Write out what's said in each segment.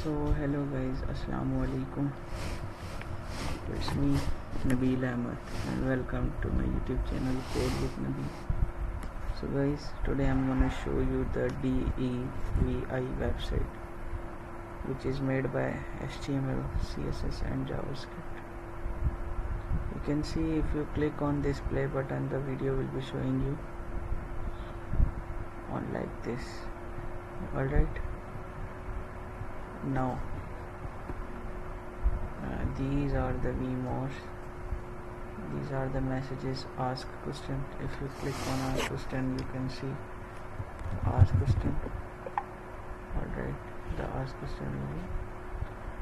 So hello guys, assalamu alaikum. It's me Nabeel Ahmed and welcome to my YouTube channel Code with Nabeel. So guys, today I'm gonna show you the DIVI website, which is made by HTML, CSS and JavaScript. You can see if you click on this play button, the video will be showing you on like this. Alright, now these are the VMOs. These are the messages. Ask question. If you click on ask question, you can see ask question. Alright, the ask question will be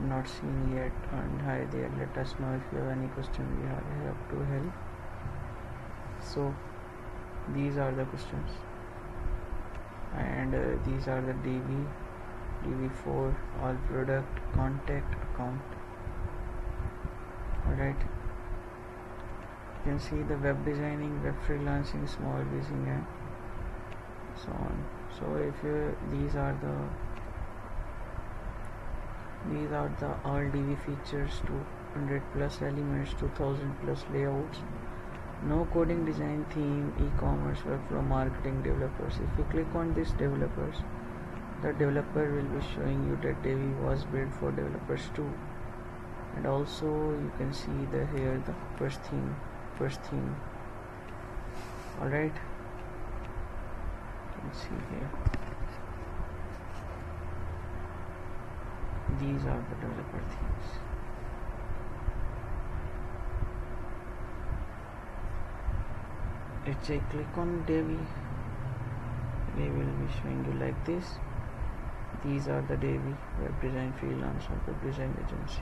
not seen yet. And hi there, let us know if you have any question. We are here to help. So these are the questions, and these are the DIVI4, all product, contact, account. Alright, you can see the web designing, web freelancing, small business and so on. So if you these are the all DIVI features, 200 plus elements, 2000 plus layouts, no coding, design, theme, e-commerce, workflow, marketing, developers. If you click on this developers, the developer will be showing you that DIVI was built for developers too. And also you can see here the first theme. Alright, you can see here these are the developer themes. Let's say click on DIVI, they will be showing you like this. These are the DIVI web design freelance or web design agency.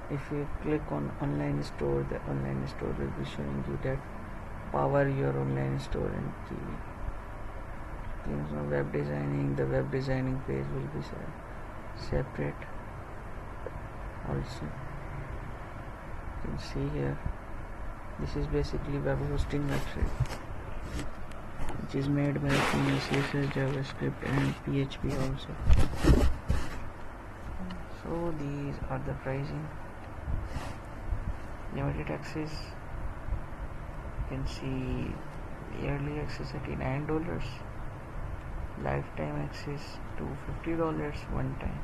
If you click on online store, the online store will be showing you that power your online store and DIVI. Click on web designing, the web designing page will be separate. Also you can see here, this is basically web hosting website, which is made by CSS, JavaScript and PHP also. So these are the pricing. Limited access, you can see yearly access $89, lifetime access to $50 one time.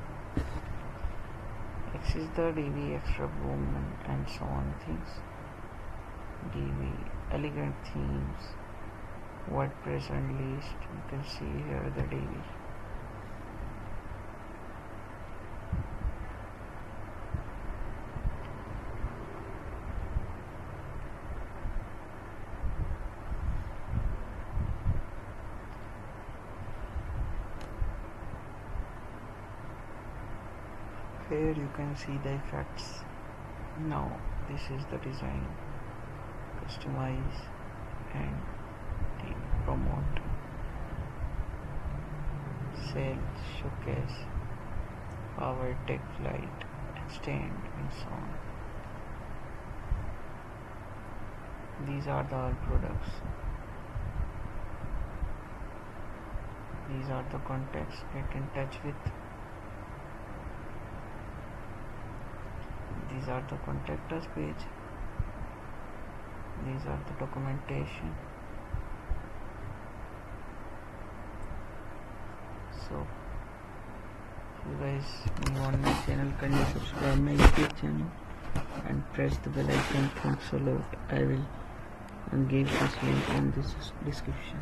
Access the DIVI extra boom and so on things. DIVI elegant themes, WordPress unleashed. You can see here the DIVI. Here you can see the effects. Now this is the design, customize and promote, sell, showcase, power, take flight, extend and so on. These are the all products. These are the contacts. Get in touch with. These are the contact us page. These are the documentation. So if you guys new on my channel, can you subscribe my YouTube channel and press the bell icon? Thanks a lot. I will give this link in this description.